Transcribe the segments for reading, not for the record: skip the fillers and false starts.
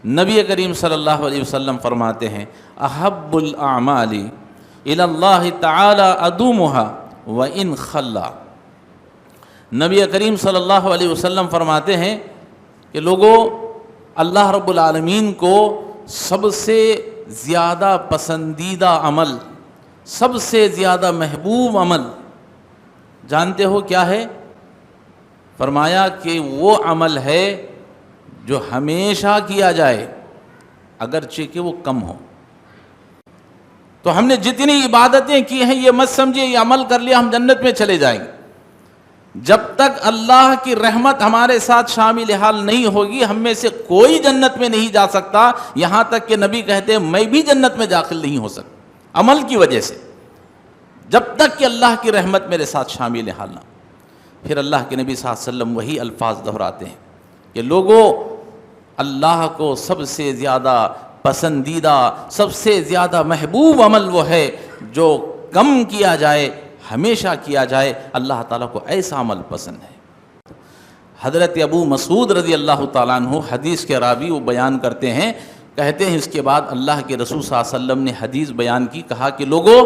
نبی کریم صلی اللہ علیہ وسلم فرماتے ہیں احب الاعمال الی اللہ تعالی ادومها وان خلا۔ نبی کریم صلی اللہ علیہ وسلم فرماتے ہیں کہ لوگوں، اللہ رب العالمین کو سب سے زیادہ پسندیدہ عمل، سب سے زیادہ محبوب عمل جانتے ہو کیا ہے؟ فرمایا کہ وہ عمل ہے جو ہمیشہ کیا جائے اگرچہ کہ وہ کم ہو۔ تو ہم نے جتنی عبادتیں کی ہیں یہ مت سمجھے یہ عمل کر لیا ہم جنت میں چلے جائیں گے۔ جب تک اللہ کی رحمت ہمارے ساتھ شامل حال نہیں ہوگی ہم میں سے کوئی جنت میں نہیں جا سکتا، یہاں تک کہ نبی کہتے ہیں میں بھی جنت میں داخل نہیں ہو سکتا عمل کی وجہ سے، جب تک کہ اللہ کی رحمت میرے ساتھ شامل حال نہ۔ پھر اللہ کے نبی صلی اللہ علیہ وسلم وہی الفاظ دہراتے ہیں کہ لوگوں، اللہ کو سب سے زیادہ پسندیدہ، سب سے زیادہ محبوب عمل وہ ہے جو کم کیا جائے ہمیشہ کیا جائے۔ اللہ تعالیٰ کو ایسا عمل پسند ہے۔ حضرت ابو مسعود رضی اللہ تعالیٰ عنہ حدیث کے راوی وہ بیان کرتے ہیں، کہتے ہیں اس کے بعد اللہ کے رسول صلی اللہ علیہ وسلم نے حدیث بیان کی، کہا کہ لوگوں،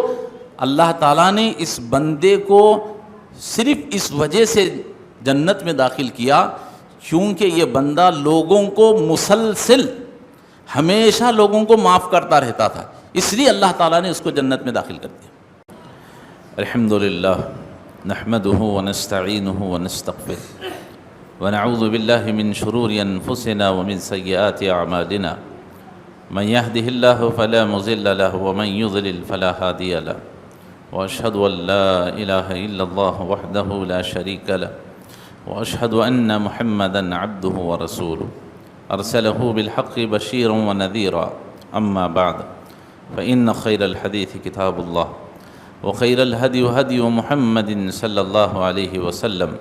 اللہ تعالیٰ نے اس بندے کو صرف اس وجہ سے جنت میں داخل کیا کیونکہ یہ بندہ لوگوں کو مسلسل ہمیشہ لوگوں کو معاف کرتا رہتا تھا، اس لیے اللہ تعالیٰ نے اس کو جنت میں داخل کر دیا۔ الحمدللہ نحمده ونستعینه ونستغفره ونعوذ باللہ من شرور انفسنا ومن سیئات اعمالنا من يهده الله فلا مضل له ومن يضلل فلا هادي له واشهد ان لا اله الا الله وحده لا شريك له واشهد ان محمدا عبده ورسوله ارسله بالحق بشيرا ونذيرا اما بعد فان خير الحديث كتاب الله وخير الهدي هدي محمد صلى الله عليه وسلم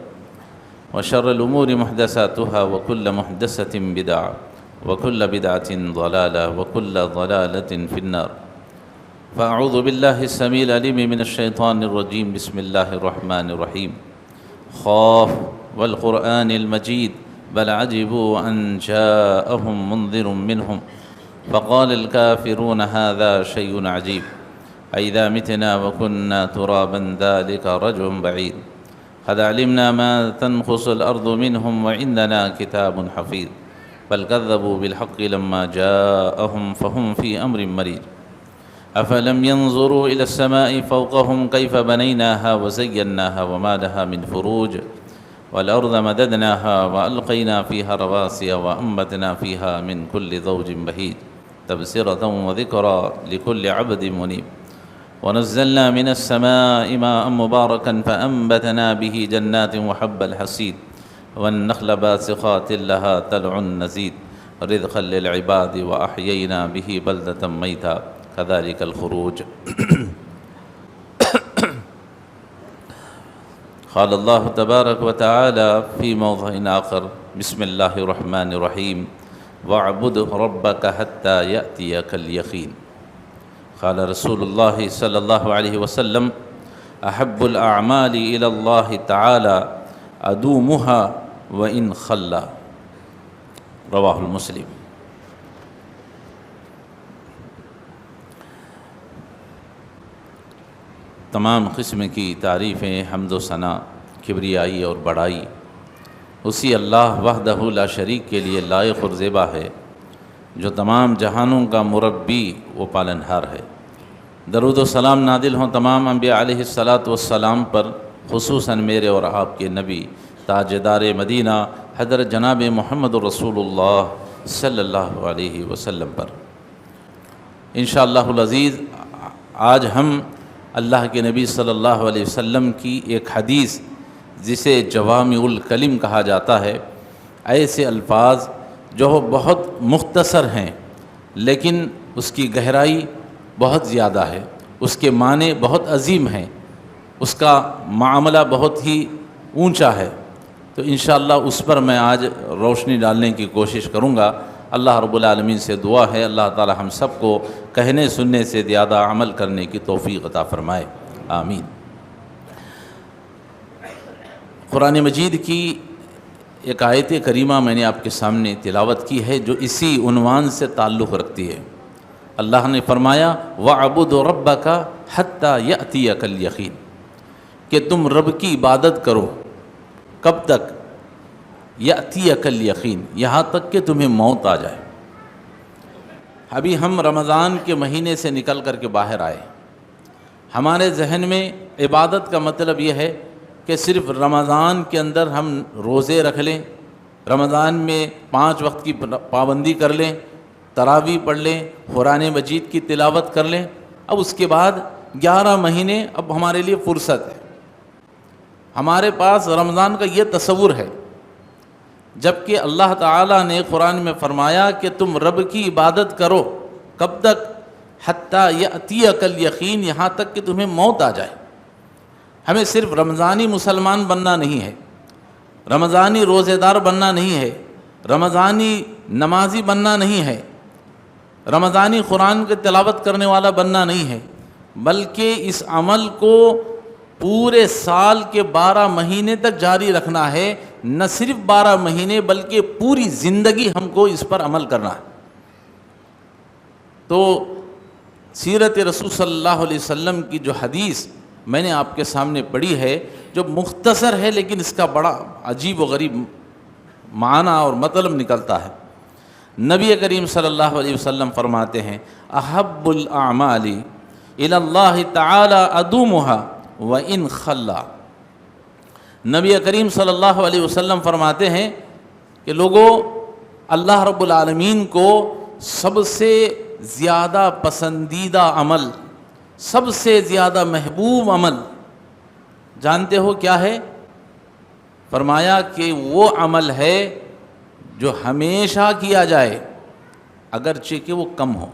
وشر الأمور محدثاتها وكل محدثة بدعة وكل بدعة ضلالة وكل ضلالة في النار فأعوذ بالله السميع العليم من الشيطان الرجيم بسم الله الرحمن الرحيم خاف والقرآن المجيد بل عجبوا أن جاءهم منذر منهم فقال الكافرون هذا شيء عجيب أَإِذَا مِتْنَا وَكُنَّا تُرَابًا ذَلِكَ رَجْعٌ بَعِيدٌ قَدْ عَلِمْنَا مَا تَنْقُصُ الْأَرْضُ مِنْهُمْ وَعِندَنَا كِتَابٌ حَفِيظٌ بَلْ كَذَّبُوا بِالْحَقِّ لَمَّا جَاءَهُمْ فَهُمْ فِي أَمْرٍ مَرِيجٍ أَفَلَمْ يَنْظُرُوا إِلَى السَّمَاءِ فَوْقَهُمْ كَيْفَ بَنَيْنَاهَا وَزَيَّنَّاهَا وَمَا لَهَا مِنْ فُرُوجٍ وَالْأَرْضَ مَدَدْنَاهَا وَأَلْقَيْنَا فِيهَا رَوَاسِيَ وَأَنبَتْنَا فِيهَا مِنْ كُلِّ زَوْجٍ بَهِيجٍ تَبْصِرَةً وَذِكْرَى لِكُلِّ عَبْدٍ مُنِيبٍ ونزلنا من السماء ماء مباركا فأنبتنا به جنات وحب الحصيد والنخل باسقات لها طلع نضيد رزقا للعباد وأحيينا به بلدة ميتا كذلك الخروج قال الله تبارك وتعالى في موضع آخر بسم الله الرحمن الرحيم واعبد ربك حتى يأتيك اليقين قال رسول اللہ صلی اللہ علیہ وسلم احب الاعمال الى اللہ تعالی ادومها وان خلا رواہ المسلم۔ تمام قسم کی تعریفیں، حمد و ثنا، کبریائی اور بڑائی اسی اللہ وحدہ لا شریک کے لیے لائق اور زیبا ہے جو تمام جہانوں کا مربی و پالنہار ہے۔ درود و سلام نازل ہوں تمام انبیاء علیہ السلام پر، خصوصاً میرے اور آپ کے نبی تاجدار مدینہ حضرت جناب محمد رسول اللہ صلی اللہ علیہ وسلم پر۔ انشاءاللہ العزیز آج ہم اللہ کے نبی صلی اللہ علیہ وسلم کی ایک حدیث جسے جوامع الکلم کہا جاتا ہے، ایسے الفاظ جو بہت مختصر ہیں لیکن اس کی گہرائی بہت زیادہ ہے، اس کے معنی بہت عظیم ہیں، اس کا معاملہ بہت ہی اونچا ہے، تو انشاءاللہ اس پر میں آج روشنی ڈالنے کی کوشش کروں گا۔ اللہ رب العالمین سے دعا ہے اللہ تعالی ہم سب کو کہنے سننے سے زیادہ عمل کرنے کی توفیق عطا فرمائے، آمین۔ قرآن مجید کی ایک آیت کریمہ میں نے آپ کے سامنے تلاوت کی ہے جو اسی عنوان سے تعلق رکھتی ہے۔ اللہ نے فرمایا وَاعْبُدْ رَبَّكَ حَتَّى يَأْتِيَكَ الْيَقِينُ، کہ تم رب کی عبادت کرو کب تک؟ یأتیک الیقین، یہاں تک کہ تمہیں موت آ جائے۔ ابھی ہم رمضان کے مہینے سے نکل کر کے باہر آئے، ہمارے ذہن میں عبادت کا مطلب یہ ہے کہ صرف رمضان کے اندر ہم روزے رکھ لیں، رمضان میں 5 وقت کی پابندی کر لیں، تراویح پڑھ لیں، قرآن مجید کی تلاوت کر لیں، اب اس کے بعد 11 مہینے اب ہمارے لیے فرصت ہے۔ ہمارے پاس رمضان کا یہ تصور ہے، جبکہ اللہ تعالیٰ نے قرآن میں فرمایا کہ تم رب کی عبادت کرو کب تک؟ حتیٰ یأتیک الیقین، یہاں تک کہ تمہیں موت آ جائے۔ ہمیں صرف رمضانی مسلمان بننا نہیں ہے، رمضانی روزے دار بننا نہیں ہے، رمضانی نمازی بننا نہیں ہے، رمضانی قرآن کی تلاوت کرنے والا بننا نہیں ہے، بلکہ اس عمل کو پورے سال کے 12 مہینے تک جاری رکھنا ہے، نہ صرف 12 مہینے بلکہ پوری زندگی ہم کو اس پر عمل کرنا ہے۔ تو سیرت رسول صلی اللہ علیہ وسلم کی جو حدیث میں نے آپ کے سامنے پڑھی ہے، جو مختصر ہے لیکن اس کا بڑا عجیب و غریب معنی اور مطلب نکلتا ہے۔ نبی کریم صلی اللہ علیہ وسلم فرماتے ہیں احب الاعمال الی اللہ تعالی ادومها وان خلا۔ نبی کریم صلی اللہ علیہ وسلم فرماتے ہیں کہ لوگوں، اللہ رب العالمین کو سب سے زیادہ پسندیدہ عمل، سب سے زیادہ محبوب عمل جانتے ہو کیا ہے؟ فرمایا کہ وہ عمل ہے جو ہمیشہ کیا جائے اگرچہ کہ وہ کم ہو۔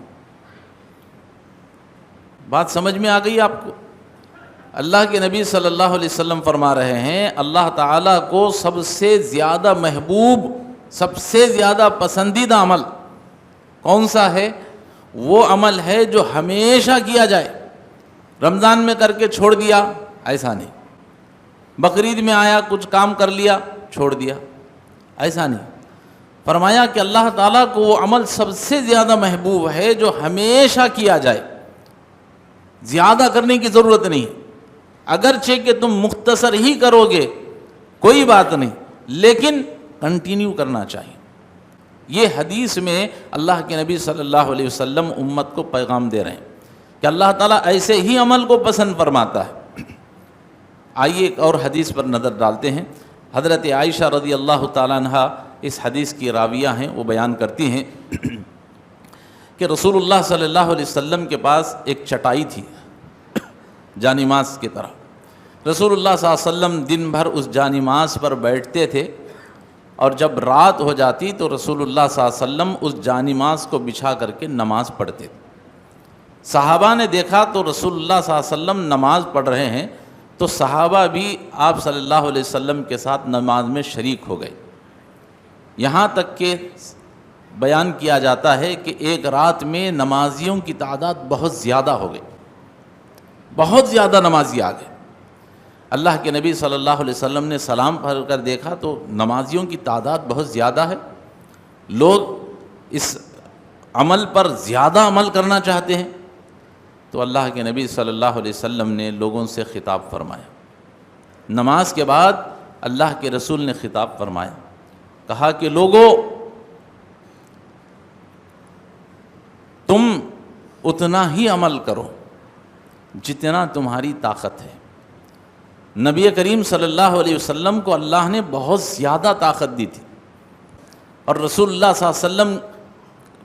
بات سمجھ میں آ گئی آپ کو؟ اللہ کے نبی صلی اللہ علیہ وسلم فرما رہے ہیں اللہ تعالیٰ کو سب سے زیادہ محبوب، سب سے زیادہ پسندیدہ عمل کون سا ہے؟ وہ عمل ہے جو ہمیشہ کیا جائے۔ رمضان میں کر کے چھوڑ دیا، ایسا نہیں۔ بقرعید میں آیا کچھ کام کر لیا، چھوڑ دیا، ایسا نہیں۔ فرمایا کہ اللہ تعالیٰ کو وہ عمل سب سے زیادہ محبوب ہے جو ہمیشہ کیا جائے، زیادہ کرنے کی ضرورت نہیں، اگرچہ کہ تم مختصر ہی کرو گے کوئی بات نہیں، لیکن کنٹینیو کرنا چاہیے۔ یہ حدیث میں اللہ کے نبی صلی اللہ علیہ وسلم امت کو پیغام دے رہے ہیں کہ اللہ تعالیٰ ایسے ہی عمل کو پسند فرماتا ہے۔ آئیے ایک اور حدیث پر نظر ڈالتے ہیں۔ حضرت عائشہ رضی اللہ تعالیٰ عنہ اس حدیث کی راویہ ہیں، وہ بیان کرتی ہیں کہ رسول اللہ صلی اللہ علیہ وسلم کے پاس ایک چٹائی تھی جانماز کی طرح۔ رسول اللہ صلی اللہ علیہ وسلم دن بھر اس جانماز پر بیٹھتے تھے، اور جب رات ہو جاتی تو رسول اللہ صلی اللہ علیہ وسلم اس جانماز کو بچھا کر کے نماز پڑھتے تھے۔ صحابہ نے دیکھا تو رسول اللہ صلی اللہ علیہ وسلم نماز پڑھ رہے ہیں، تو صحابہ بھی آپ صلی اللہ علیہ وسلم کے ساتھ نماز میں شریک ہو گئے۔ یہاں تک کہ بیان کیا جاتا ہے کہ ایک رات میں نمازیوں کی تعداد بہت زیادہ ہو گئی، بہت زیادہ نمازی آ گئے۔ اللہ کے نبی صلی اللہ علیہ وسلم نے سلام پڑھ کر دیکھا تو نمازیوں کی تعداد بہت زیادہ ہے، لوگ اس عمل پر زیادہ عمل کرنا چاہتے ہیں۔ تو اللہ کے نبی صلی اللہ علیہ وسلم نے لوگوں سے خطاب فرمایا۔ نماز کے بعد اللہ کے رسول نے خطاب فرمایا، کہا کہ لوگوں، تم اتنا ہی عمل کرو جتنا تمہاری طاقت ہے۔ نبی کریم صلی اللہ علیہ وسلم کو اللہ نے بہت زیادہ طاقت دی تھی، اور رسول اللہ صلی اللہ علیہ وسلم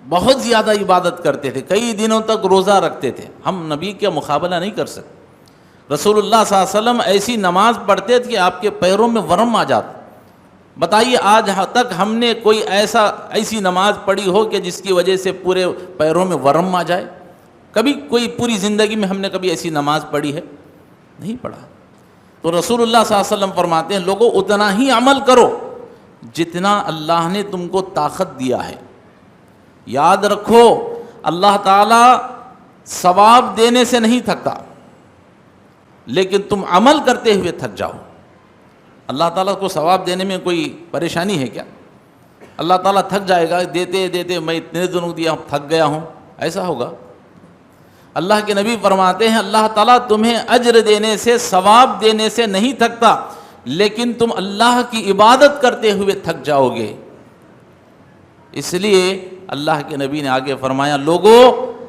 بہت زیادہ عبادت کرتے تھے، کئی دنوں تک روزہ رکھتے تھے۔ ہم نبی کا مقابلہ نہیں کر سکتے۔ رسول اللہ صلی اللہ علیہ وسلم ایسی نماز پڑھتے تھے کہ آپ کے پیروں میں ورم آ جاتا۔ بتائیے آج تک ہم نے کوئی ایسی نماز پڑھی ہو کہ جس کی وجہ سے پورے پیروں میں ورم آ جائے؟ کبھی کوئی پوری زندگی میں ہم نے کبھی ایسی نماز پڑھی ہے؟ نہیں پڑھا۔ تو رسول اللہ صلی اللہ علیہ وسلم فرماتے ہیں لوگوں، اتنا ہی عمل کرو جتنا اللہ نے تم کو طاقت دیا ہے۔ یاد رکھو، اللہ تعالیٰ ثواب دینے سے نہیں تھکتا، لیکن تم عمل کرتے ہوئے تھک جاؤ۔ اللہ تعالیٰ کو ثواب دینے میں کوئی پریشانی ہے کیا؟ اللہ تعالیٰ تھک جائے گا دیتے دیتے، میں اتنے دنوں دیا تھک گیا ہوں، ایسا ہوگا؟ اللہ کے نبی فرماتے ہیں اللہ تعالیٰ تمہیں اجر دینے سے، ثواب دینے سے نہیں تھکتا، لیکن تم اللہ کی عبادت کرتے ہوئے تھک جاؤ گے۔ اس لیے اللہ کے نبی نے آگے فرمایا، لوگوں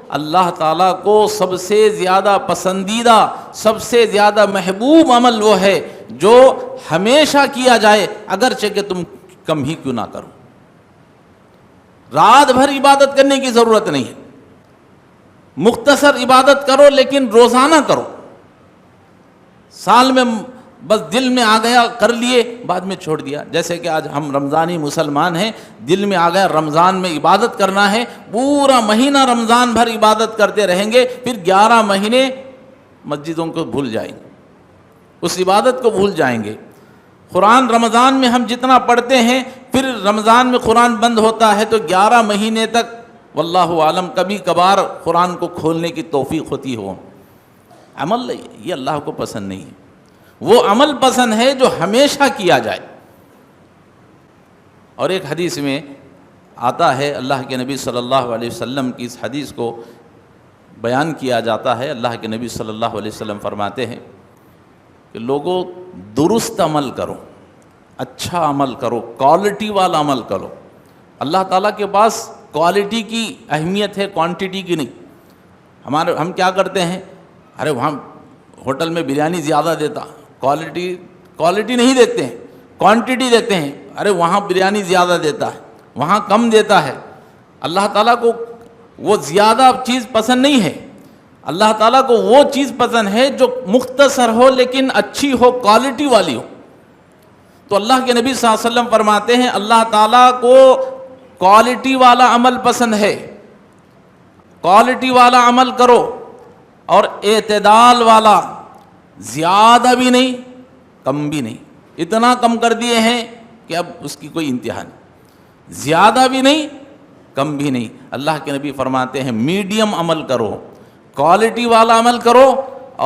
اللہ تعالیٰ کو سب سے زیادہ پسندیدہ، سب سے زیادہ محبوب عمل وہ ہے جو ہمیشہ کیا جائے، اگرچہ کہ تم کم ہی کیوں نہ کرو۔ رات بھر عبادت کرنے کی ضرورت نہیں ہے، مختصر عبادت کرو لیکن روزانہ کرو۔ سال میں بس دل میں آ گیا کر لیے، بعد میں چھوڑ دیا۔ جیسے کہ آج ہم رمضانی مسلمان ہیں، دل میں آ گیا رمضان میں عبادت کرنا ہے، پورا مہینہ رمضان بھر عبادت کرتے رہیں گے، پھر 11 مہینے مسجدوں کو بھول جائیں گے، اس عبادت کو بھول جائیں گے۔ قرآن رمضان میں ہم جتنا پڑھتے ہیں، پھر رمضان میں قرآن بند ہوتا ہے تو 11 مہینے تک واللہ عالم کبھی کبھار قرآن کو کھولنے کی توفیق ہوتی ہو۔ عمل یہ اللہ کو پسند نہیں ہے، وہ عمل پسند ہے جو ہمیشہ کیا جائے۔ اور ایک حدیث میں آتا ہے، اللہ کے نبی صلی اللہ علیہ وسلم کی اس حدیث کو بیان کیا جاتا ہے۔ اللہ کے نبی صلی اللہ علیہ وسلم فرماتے ہیں کہ لوگوں درست عمل کرو، اچھا عمل کرو، کوالٹی والا عمل کرو۔ اللہ تعالیٰ کے پاس کوالٹی کی اہمیت ہے، کوانٹٹی کی نہیں۔ ہم کیا کرتے ہیں، ارے وہاں ہوٹل میں بریانی زیادہ دیتا، کوالٹی نہیں دیکھتے ہیں، کوانٹٹی دیکھتے ہیں، ارے وہاں بریانی زیادہ دیتا ہے، وہاں کم دیتا ہے۔ اللہ تعالیٰ کو وہ زیادہ چیز پسند نہیں ہے، اللہ تعالیٰ کو وہ چیز پسند ہے جو مختصر ہو لیکن اچھی ہو، کوالٹی والی ہو۔ تو اللہ کے نبی صلی اللہ علیہ وسلم فرماتے ہیں اللہ تعالیٰ کو کوالٹی والا عمل پسند ہے، کوالٹی والا عمل کرو، اور اعتدال والا، زیادہ بھی نہیں کم بھی نہیں۔ اتنا کم کر دیے ہیں کہ اب اس کی کوئی انتہا نہیں، زیادہ بھی نہیں کم بھی نہیں۔ اللہ کے نبی فرماتے ہیں میڈیم عمل کرو، کوالٹی والا عمل کرو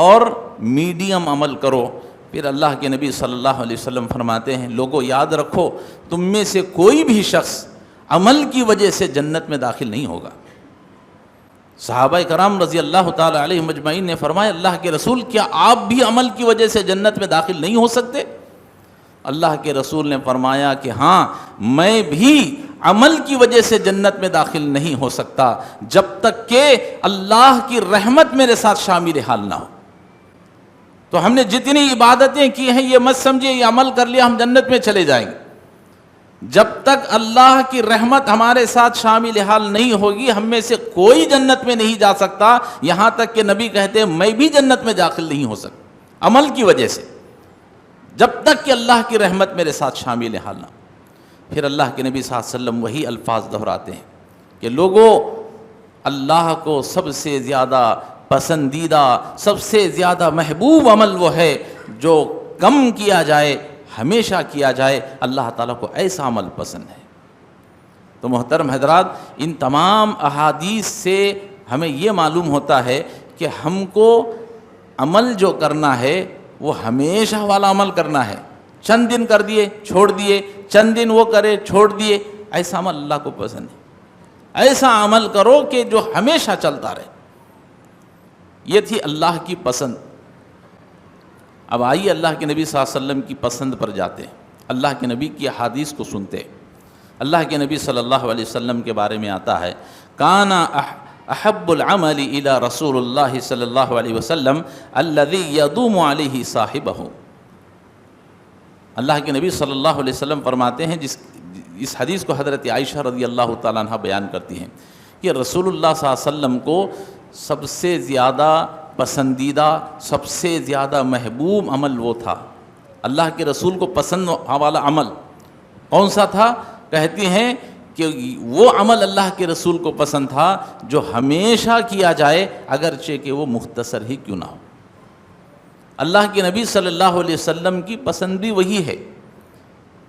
اور میڈیم عمل کرو۔ پھر اللہ کے نبی صلی اللہ علیہ وسلم فرماتے ہیں لوگوں یاد رکھو تم میں سے کوئی بھی شخص عمل کی وجہ سے جنت میں داخل نہیں ہوگا۔ صحابہ کرام رضی اللہ تعالی علیہ مجمعین نے فرمایا اللہ کے رسول کیا آپ بھی عمل کی وجہ سے جنت میں داخل نہیں ہو سکتے؟ اللہ کے رسول نے فرمایا کہ ہاں میں بھی عمل کی وجہ سے جنت میں داخل نہیں ہو سکتا جب تک کہ اللہ کی رحمت میرے ساتھ شامل حال نہ ہو۔ تو ہم نے جتنی عبادتیں کی ہیں یہ مت سمجھے یہ عمل کر لیا ہم جنت میں چلے جائیں گے، جب تک اللہ کی رحمت ہمارے ساتھ شامل حال نہیں ہوگی ہم میں سے کوئی جنت میں نہیں جا سکتا۔ یہاں تک کہ نبی کہتے ہیں میں بھی جنت میں داخل نہیں ہو سکتا عمل کی وجہ سے، جب تک کہ اللہ کی رحمت میرے ساتھ شامل حال نہ۔ پھر اللہ کے نبی صلی اللہ علیہ وسلم وہی الفاظ دہراتے ہیں کہ لوگوں اللہ کو سب سے زیادہ پسندیدہ، سب سے زیادہ محبوب عمل وہ ہے جو کم کیا جائے ہمیشہ کیا جائے، اللہ تعالیٰ کو ایسا عمل پسند ہے۔ تو محترم حضرات ان تمام احادیث سے ہمیں یہ معلوم ہوتا ہے کہ ہم کو عمل جو کرنا ہے وہ ہمیشہ والا عمل کرنا ہے، چند دن کر دیے چھوڑ دیے، چند دن وہ کرے چھوڑ دیے، ایسا عمل اللہ کو پسند ہے۔ ایسا عمل کرو کہ جو ہمیشہ چلتا رہے، یہ تھی اللہ کی پسند۔ اب آئیے اللہ کے نبی صلی اللہ علیہ وسلم کی پسند پر جاتے ہیں، اللہ کے نبی کی احادیث کو سنتے ہیں۔ اللہ کے نبی صلی اللہ علیہ وسلم کے بارے میں آتا ہے کانا احب العمل الی رسول اللہ صلی اللہ علیہ وسلم الذی یدوم علیہ صاحبہ۔ اللہ کے نبی صلی اللہ علیہ وسلم فرماتے ہیں اس حدیث کو حضرت عائشہ رضی اللہ تعالیٰ عنہ بیان کرتی ہیں کہ رسول اللہ صلی اللہ علیہ وسلم کو سب سے زیادہ پسندیدہ، سب سے زیادہ محبوب عمل وہ تھا، اللہ کے رسول کو پسند والا عمل کون سا تھا؟ کہتی ہیں کہ وہ عمل اللہ کے رسول کو پسند تھا جو ہمیشہ کیا جائے اگرچہ کہ وہ مختصر ہی کیوں نہ ہو۔ اللہ کے نبی صلی اللہ علیہ وسلم کی پسند بھی وہی ہے۔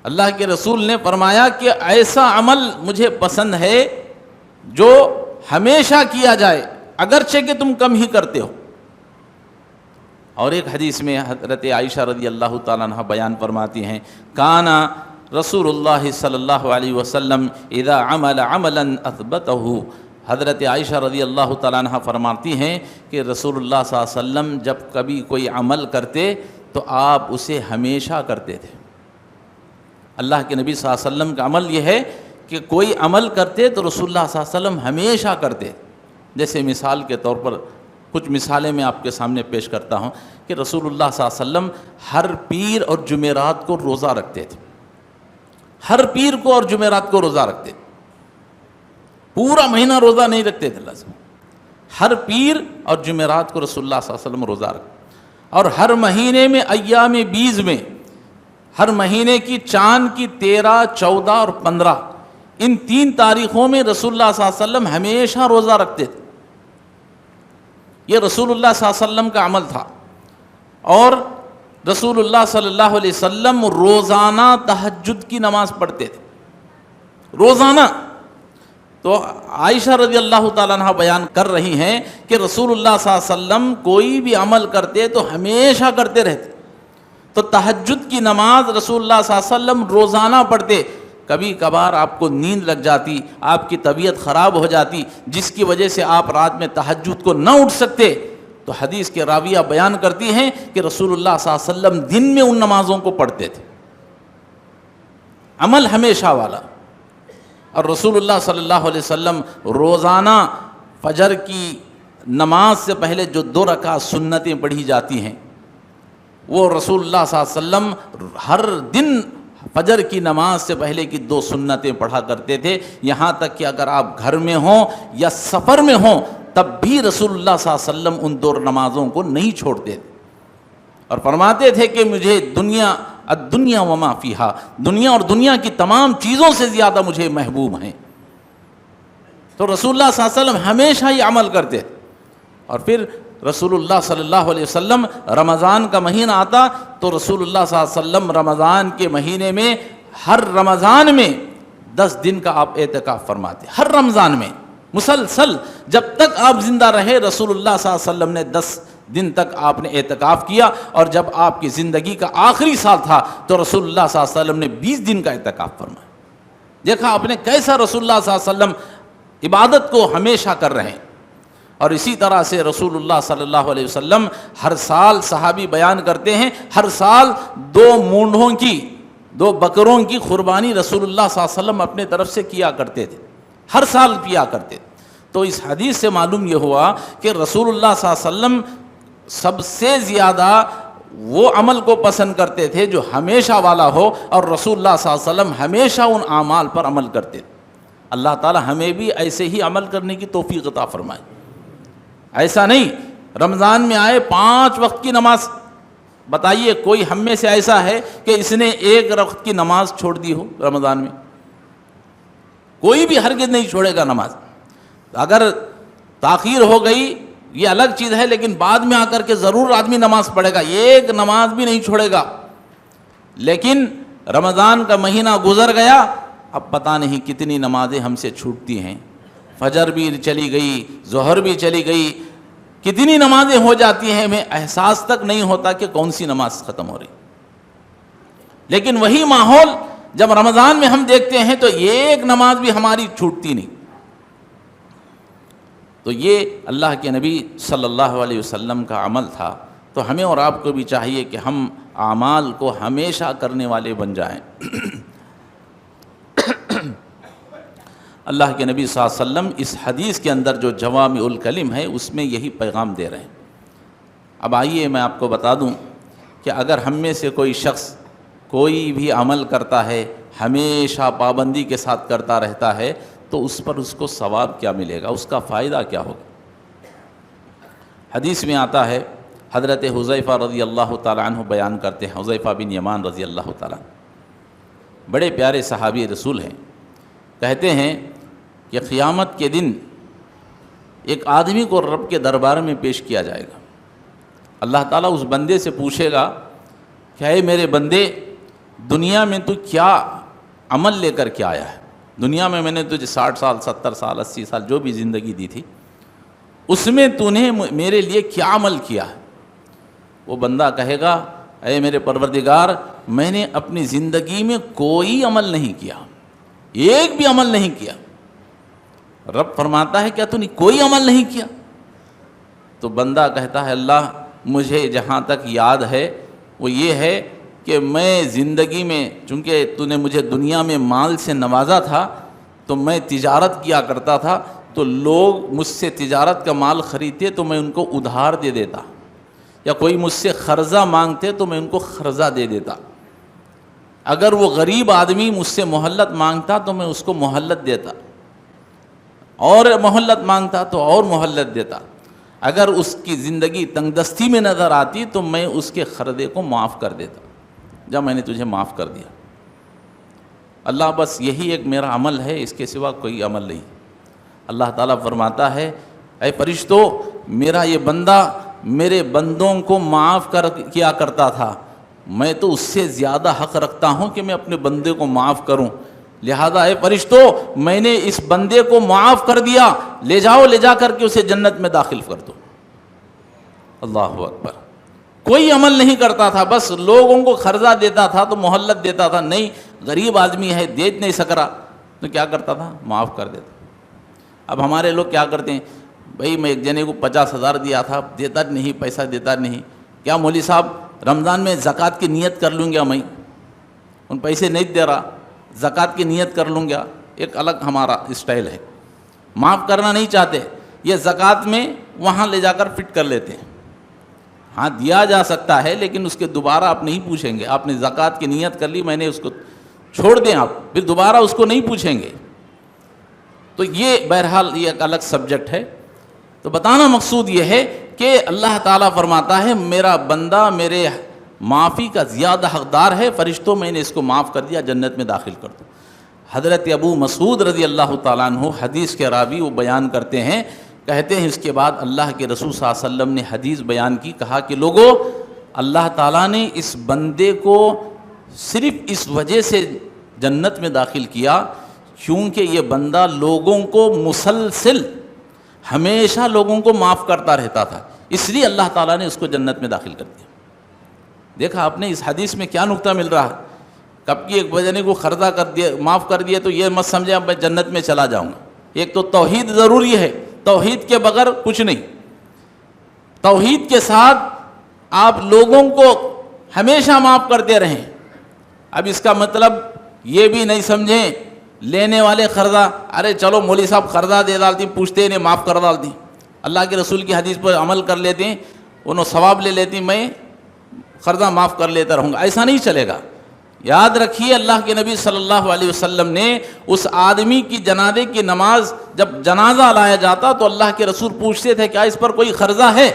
اللہ کے رسول نے فرمایا کہ ایسا عمل مجھے پسند ہے جو ہمیشہ کیا جائے اگرچہ کہ تم کم ہی کرتے ہو۔ اور ایک حدیث میں حضرت عائشہ رضی اللہ تعالیٰ عنہ بیان فرماتی ہیں، کانا رسول اللہ صلی اللہ علیہ وسلم اذا عمل عملا اثبتہ، حضرت عائشہ رضی اللہ تعالیٰ عنہ فرماتی ہیں کہ رسول اللہ صلی اللہ علیہ وسلم جب کبھی کوئی عمل کرتے تو آپ اسے ہمیشہ کرتے تھے۔ اللہ کے نبی صلی اللہ علیہ وسلم کا عمل یہ ہے کہ کوئی عمل کرتے تو رسول اللہ صلی اللہ علیہ وسلم ہمیشہ کرتے۔ جیسے مثال کے طور پر کچھ مثالیں میں آپ کے سامنے پیش کرتا ہوں کہ رسول اللہ صلی اللہ علیہ وسلم ہر پیر اور جمعرات کو روزہ رکھتے تھے، ہر پیر کو اور جمعرات کو روزہ رکھتے، پورا مہینہ روزہ نہیں رکھتے تھے لازم، ہر پیر اور جمعرات کو رسول اللہ صلی اللہ علیہ وسلم روزہ رکھتے، اور ہر مہینے میں ایام بیز میں، ہر مہینے کی چاند کی 13، 14 اور 15 ان 3 تاریخوں میں رسول اللہ صلی اللہ علیہ وسلم ہمیشہ روزہ رکھتے تھے۔ یہ رسول اللہ صلی اللہ علیہ وسلم کا عمل تھا۔ اور رسول اللہ صلی اللہ علیہ وسلم روزانہ تہجد کی نماز پڑھتے تھے، روزانہ۔ تو عائشہ رضی اللہ تعالیٰ عنہ بیان کر رہی ہیں کہ رسول اللہ صلی اللہ علیہ وسلم کوئی بھی عمل کرتے تو ہمیشہ کرتے رہتے۔ تو تہجد کی نماز رسول اللہ صلی اللہ علیہ وسلم روزانہ پڑھتے۔ کبھی کبھار آپ کو نیند لگ جاتی، آپ کی طبیعت خراب ہو جاتی، جس کی وجہ سے آپ رات میں تہجد کو نہ اٹھ سکتے، تو حدیث کے راویہ بیان کرتی ہیں کہ رسول اللہ صلی اللہ علیہ وسلم دن میں ان نمازوں کو پڑھتے تھے، عمل ہمیشہ والا۔ اور رسول اللہ صلی اللہ علیہ وسلم روزانہ فجر کی نماز سے پہلے جو 2 رکعت سنتیں پڑھی جاتی ہیں، وہ رسول اللہ صلی اللہ علیہ وسلم ہر دن فجر کی نماز سے پہلے کی 2 سنتیں پڑھا کرتے تھے، یہاں تک کہ اگر آپ گھر میں ہوں یا سفر میں ہوں تب بھی رسول اللہ صلی اللہ علیہ وسلم ان 2 نمازوں کو نہیں چھوڑتے تھے، اور فرماتے تھے کہ مجھے الدنیا وما فیہا، دنیا اور دنیا کی تمام چیزوں سے زیادہ مجھے محبوب ہیں۔ تو رسول اللہ صلی اللہ علیہ وسلم ہمیشہ یہ عمل کرتے تھے۔ اور پھر رسول اللہ صلی اللہ علیہ وسلم رمضان کا مہینہ آتا تو رسول اللہ صلی اللہ علیہ وسلم رمضان کے مہینے میں ہر رمضان میں 10 دن کا آپ اعتکاف فرماتے، ہر رمضان میں مسلسل جب تک آپ زندہ رہے رسول اللہ صلی اللہ علیہ وسلم نے 10 دن تک آپ نے اعتکاف کیا، اور جب آپ کی زندگی کا آخری سال تھا تو رسول اللہ صلی اللہ علیہ وسلم نے 20 دن کا اعتکاف فرمایا۔ دیکھا آپ نے کیسا رسول اللہ صلی اللہ علیہ وسلم عبادت کو ہمیشہ کر رہے ہیں۔ اور اسی طرح سے رسول اللہ صلی اللہ علیہ وسلم ہر سال، صحابی بیان کرتے ہیں، ہر سال 2 مونڈوں کی، 2 بکروں کی قربانی رسول اللہ صلی اللہ علیہ وسلم اپنے طرف سے کیا کرتے تھے، ہر سال کیا کرتے تھے۔ تو اس حدیث سے معلوم یہ ہوا کہ رسول اللہ صلی اللہ علیہ وسلم سب سے زیادہ وہ عمل کو پسند کرتے تھے جو ہمیشہ والا ہو، اور رسول اللہ صلی اللہ علیہ وسلم ہمیشہ ان اعمال پر عمل کرتے تھے۔ اللہ تعالی ہمیں بھی ایسے ہی عمل کرنے کی توفیق عطا فرمائے۔ ایسا نہیں رمضان میں آئے 5 وقت کی نماز، بتائیے کوئی ہم میں سے ایسا ہے کہ اس نے 1 وقت کی نماز چھوڑ دی ہو رمضان میں؟ کوئی بھی ہرگز نہیں چھوڑے گا نماز۔ اگر تاخیر ہو گئی یہ الگ چیز ہے، لیکن بعد میں آ کر کے ضرور آدمی نماز پڑھے گا، 1 نماز بھی نہیں چھوڑے گا۔ لیکن رمضان کا مہینہ گزر گیا، اب پتہ نہیں کتنی نمازیں ہم سے چھوٹتی ہیں، فجر بھی چلی گئی، ظہر بھی چلی گئی، کتنی نمازیں ہو جاتی ہیں، ہمیں احساس تک نہیں ہوتا کہ کون سی نماز ختم ہو رہی۔ لیکن وہی ماحول جب رمضان میں ہم دیکھتے ہیں تو 1 نماز بھی ہماری چھوٹتی نہیں۔ تو یہ اللہ کے نبی صلی اللہ علیہ وسلم کا عمل تھا۔ تو ہمیں اور آپ کو بھی چاہیے کہ ہم اعمال کو ہمیشہ کرنے والے بن جائیں۔ اللہ کے نبی صلی اللہ علیہ وسلم اس حدیث کے اندر جو جوامع الکلم ہے اس میں یہی پیغام دے رہے ہیں۔ اب آئیے میں آپ کو بتا دوں کہ اگر ہم میں سے کوئی شخص کوئی بھی عمل کرتا ہے، ہمیشہ پابندی کے ساتھ کرتا رہتا ہے، تو اس پر اس کو ثواب کیا ملے گا، اس کا فائدہ کیا ہوگا؟ حدیث میں آتا ہے، حضرت حذیفہ رضی اللہ تعالیٰ عنہ بیان کرتے ہیں، حذیفہ بن یمان رضی اللہ تعالیٰ عنہ بڑے پیارے صحابی رسول ہیں، کہتے ہیں کہ قیامت کے دن ایک آدمی کو رب کے دربار میں پیش کیا جائے گا۔ اللہ تعالیٰ اس بندے سے پوچھے گا کہ اے میرے بندے، دنیا میں تو کیا عمل لے کر کے آیا ہے؟ دنیا میں نے تجھے 60 سال 70 سال 80 سال جو بھی زندگی دی تھی، اس میں تو نے میرے لیے کیا عمل کیا ہے؟ وہ بندہ کہے گا اے میرے پروردگار میں نے اپنی زندگی میں کوئی عمل نہیں کیا، ایک بھی عمل نہیں کیا۔ رب فرماتا ہے کیا تو نے کوئی عمل نہیں کیا؟ تو بندہ کہتا ہے اللہ مجھے جہاں تک یاد ہے وہ یہ ہے کہ میں زندگی میں چونکہ تو نے مجھے دنیا میں مال سے نوازا تھا تو میں تجارت کیا کرتا تھا، تو لوگ مجھ سے تجارت کا مال خریدتے تو میں ان کو ادھار دے دیتا، یا کوئی مجھ سے قرضہ مانگتے تو میں ان کو قرضہ دے دیتا، اگر وہ غریب آدمی مجھ سے مہلت مانگتا تو میں اس کو مہلت دیتا، اور مہلت مانگتا تو اور مہلت دیتا، اگر اس کی زندگی تنگ دستی میں نظر آتی تو میں اس کے قرضے کو معاف کر دیتا، جب میں نے تجھے معاف کر دیا۔ اللہ بس یہی ایک میرا عمل ہے، اس کے سوا کوئی عمل نہیں۔ اللہ تعالیٰ فرماتا ہے اے فرشتوں میرا یہ بندہ میرے بندوں کو معاف کیا کرتا تھا، میں تو اس سے زیادہ حق رکھتا ہوں کہ میں اپنے بندے کو معاف کروں، لہذا اے فرشتوں میں نے اس بندے کو معاف کر دیا، لے جاؤ، لے جا کر کے اسے جنت میں داخل کر دو۔ اللہ اکبر۔ کوئی عمل نہیں کرتا تھا، بس لوگوں کو قرضہ دیتا تھا تو مہلت دیتا تھا، نہیں غریب آدمی ہے دے نہیں سک رہا تو کیا کرتا تھا؟ معاف کر دیتا۔ اب ہمارے لوگ کیا کرتے ہیں، بھئی میں ایک جنے کو 50,000 دیا تھا، دیتا نہیں، پیسہ دیتا نہیں، کیا مولوی صاحب رمضان میں زکوٰۃ کی نیت کر لوں گا، میں ان پیسے نہیں دے رہا، زکوٰۃ کی نیت کر لوں گا۔ ایک الگ ہمارا اسٹائل ہے، معاف کرنا نہیں چاہتے، یہ زکوٰۃ میں وہاں لے جا کر فٹ کر لیتے ہیں۔ ہاں دیا جا سکتا ہے لیکن اس کے دوبارہ آپ نہیں پوچھیں گے، آپ نے زکوٰۃ کی نیت کر لی، میں نے اس کو چھوڑ دیں، آپ پھر دوبارہ اس کو نہیں پوچھیں گے۔ تو یہ بہرحال یہ ایک الگ سبجیکٹ ہے۔ تو بتانا مقصود یہ ہے کہ اللہ تعالیٰ فرماتا ہے میرا بندہ میرے معافی کا زیادہ حقدار ہے، فرشتوں میں نے اس کو معاف کر دیا، جنت میں داخل کر دو۔ حضرت ابو مسعود رضی اللہ تعالیٰ عنہ حدیث کے راوی وہ بیان کرتے ہیں، کہتے ہیں اس کے بعد اللہ کے رسول صلی اللہ علیہ وسلم نے حدیث بیان کی، کہا کہ لوگوں اللہ تعالیٰ نے اس بندے کو صرف اس وجہ سے جنت میں داخل کیا کیونکہ یہ بندہ لوگوں کو مسلسل ہمیشہ لوگوں کو معاف کرتا رہتا تھا، اس لیے اللہ تعالیٰ نے اس کو جنت میں داخل کر دیا۔ دیکھا آپ نے اس حدیث میں کیا نقطہ مل رہا ہے؟ کب کی ایک بجنے کو قرضہ کر دیا، معاف کر دیا تو یہ مت سمجھے اب میں جنت میں چلا جاؤں گا۔ ایک تو توحید ضروری ہے، توحید کے بغیر کچھ نہیں، توحید کے ساتھ آپ لوگوں کو ہمیشہ معاف کرتے رہیں۔ اب اس کا مطلب یہ بھی نہیں سمجھیں لینے والے قرضہ، ارے چلو مولوی صاحب قرضہ دے ڈالتی، پوچھتے نہیں معاف کر ڈالتی، اللہ کے رسول کی حدیث پر عمل کر لیتے ہیں، انہوں ثواب لے لیتی، میں قرضہ معاف کر لیتا رہوں گا، ایسا نہیں چلے گا۔ یاد رکھیے اللہ کے نبی صلی اللہ علیہ وسلم نے اس آدمی کی جنازے کی نماز، جب جنازہ لایا جاتا تو اللہ کے رسول پوچھتے تھے کیا اس پر کوئی قرضہ ہے؟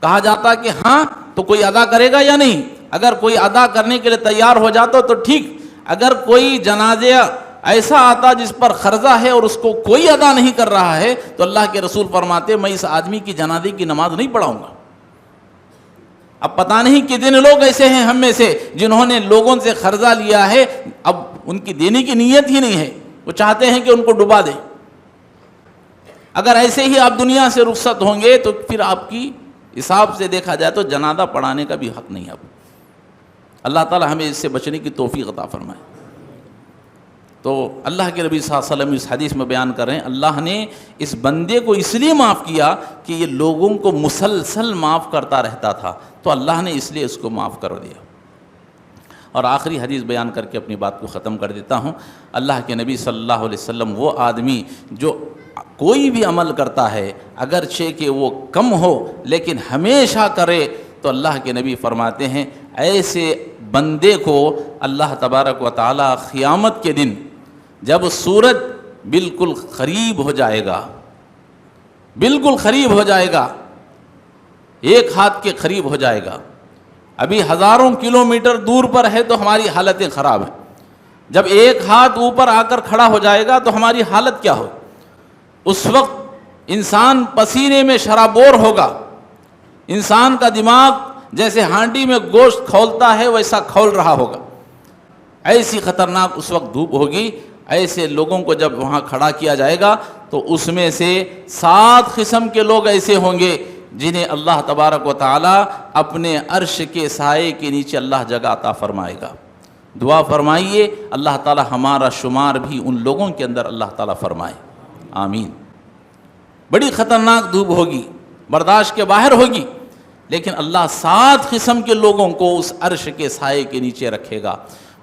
کہا جاتا کہ ہاں، تو کوئی ادا کرے گا یا نہیں؟ اگر کوئی ادا کرنے کے لیے تیار ہو جاتا تو ٹھیک، اگر کوئی جنازہ ایسا آتا جس پر قرضہ ہے اور اس کو کوئی ادا نہیں کر رہا ہے تو اللہ کے رسول فرماتے میں اس آدمی کی جنازے کی نماز نہیں پڑھاؤں گا۔ اب پتہ نہیں کتنے لوگ ایسے ہیں ہم میں سے جنہوں نے لوگوں سے قرضہ لیا ہے، اب ان کی دینے کی نیت ہی نہیں ہے، وہ چاہتے ہیں کہ ان کو ڈبا دیں۔ اگر ایسے ہی آپ دنیا سے رخصت ہوں گے تو پھر آپ کی حساب سے دیکھا جائے تو جنازہ پڑھانے کا بھی حق نہیں ہے۔ اب اللہ تعالی ہمیں اس سے بچنے کی توفیق عطا فرمائے۔ تو اللہ کے نبی صلی اللہ علیہ وسلم اس حدیث میں بیان کر رہے ہیں اللہ نے اس بندے کو اس لیے معاف کیا کہ یہ لوگوں کو مسلسل معاف کرتا رہتا تھا، تو اللہ نے اس لیے اس کو معاف کر دیا۔ اور آخری حدیث بیان کر کے اپنی بات کو ختم کر دیتا ہوں۔ اللہ کے نبی صلی اللہ علیہ وسلم وہ آدمی جو کوئی بھی عمل کرتا ہے اگرچہ کہ وہ کم ہو لیکن ہمیشہ کرے، تو اللہ کے نبی فرماتے ہیں ایسے بندے کو اللہ تبارک و تعالی قیامت کے دن جب سورج بالکل قریب ہو جائے گا، بالکل قریب ہو جائے گا، ایک ہاتھ کے قریب ہو جائے گا، ابھی ہزاروں کلومیٹر دور پر ہے تو ہماری حالتیں خراب ہیں، جب ایک ہاتھ اوپر آ کر کھڑا ہو جائے گا تو ہماری حالت کیا ہو؟ اس وقت انسان پسینے میں شرابور ہوگا، انسان کا دماغ جیسے ہانڈی میں گوشت کھولتا ہے ویسا کھول رہا ہوگا، ایسی خطرناک اس وقت دھوپ ہوگی۔ ایسے لوگوں کو جب وہاں کھڑا کیا جائے گا تو اس میں سے 7 قسم کے لوگ ایسے ہوں گے جنہیں اللہ تبارک و تعالی اپنے عرش کے سائے کے نیچے اللہ جگہ عطا فرمائے گا۔ دعا فرمائیے اللہ تعالی ہمارا شمار بھی ان لوگوں کے اندر اللہ تعالی فرمائے، آمین۔ بڑی خطرناک دھوپ ہوگی، برداشت کے باہر ہوگی، لیکن اللہ 7 قسم کے لوگوں کو اس عرش کے سائے کے نیچے رکھے گا۔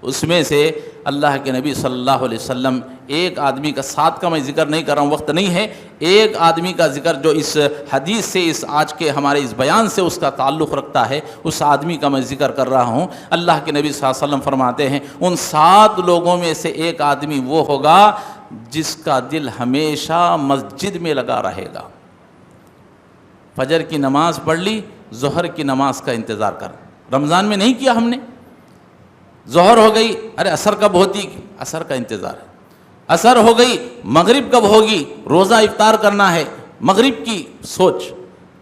اس میں سے اللہ کے نبی صلی اللہ علیہ وسلم ایک آدمی کا، 7 کا میں ذکر نہیں کر رہا ہوں، وقت نہیں ہے، ایک آدمی کا ذکر جو اس حدیث سے، اس آج کے ہمارے اس بیان سے اس کا تعلق رکھتا ہے، اس آدمی کا میں ذکر کر رہا ہوں۔ اللہ کے نبی صلی اللہ علیہ وسلم فرماتے ہیں ان 7 لوگوں میں سے ایک آدمی وہ ہوگا جس کا دل ہمیشہ مسجد میں لگا رہے گا۔ فجر کی نماز پڑھ لی، ظہر کی نماز کا انتظار کر، رمضان میں نہیں کیا ہم نے، ظہر ہو گئی، ارے عصر کب ہوتی، عصر کا انتظار ہے، عصر ہو گئی، مغرب کب ہوگی، روزہ افطار کرنا ہے، مغرب کی سوچ،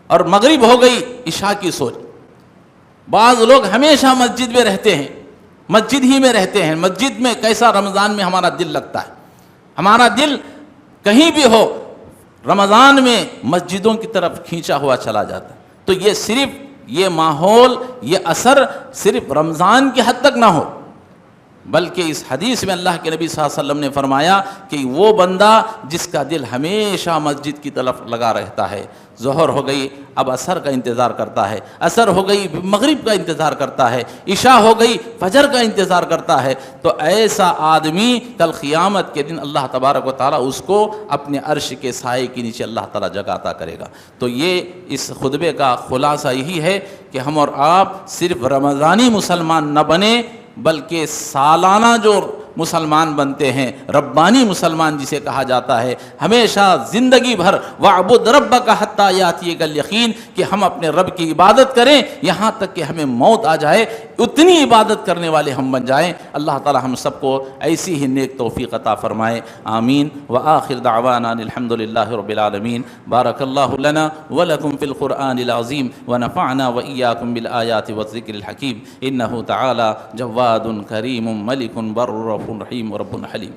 اور مغرب ہو گئی، عشاء کی سوچ۔ بعض لوگ ہمیشہ مسجد میں رہتے ہیں، مسجد ہی میں رہتے ہیں، مسجد میں کیسا رمضان میں ہمارا دل لگتا ہے، ہمارا دل کہیں بھی ہو رمضان میں مسجدوں کی طرف کھینچا ہوا چلا جاتا ہے۔ تو یہ صرف یہ ماحول، یہ اثر صرف رمضان کی حد تک نہ ہو، بلکہ اس حدیث میں اللہ کے نبی صلی اللہ علیہ وسلم نے فرمایا کہ وہ بندہ جس کا دل ہمیشہ مسجد کی طرف لگا رہتا ہے، ظہر ہو گئی اب عصر کا انتظار کرتا ہے، عصر ہو گئی مغرب کا انتظار کرتا ہے، عشاء ہو گئی فجر کا انتظار کرتا ہے، تو ایسا آدمی کل قیامت کے دن اللہ تبارک و تعالیٰ اس کو اپنے عرش کے سائے کے نیچے اللہ تعالیٰ جگہ عطا کرے گا۔ تو یہ اس خطبے کا خلاصہ یہی ہے کہ ہم اور آپ صرف رمضانی مسلمان نہ بنیں، بلکہ سالانہ جو مسلمان بنتے ہیں، ربانی مسلمان جسے کہا جاتا ہے، ہمیشہ زندگی بھر وَاعْبُدْ رَبَّكَ حَتَّىٰ يَأْتِيَكَ الْيَقِينُ، کہ ہم اپنے رب کی عبادت کریں یہاں تک کہ ہمیں موت آ جائے، اتنی عبادت کرنے والے ہم بن جائیں۔ اللہ تعالی ہم سب کو ایسی ہی نیک توفیق عطا فرمائے، آمین۔ وآخر دعوانا الحمد للہ رب العالمین۔ بارک اللہ لنا ولکم فی القرآن العظیم ونفعنا وإیاکم بالآیات والذکر الحکیم، انہ تعالی جواد کریم ملک بر رحیم رب حلیم۔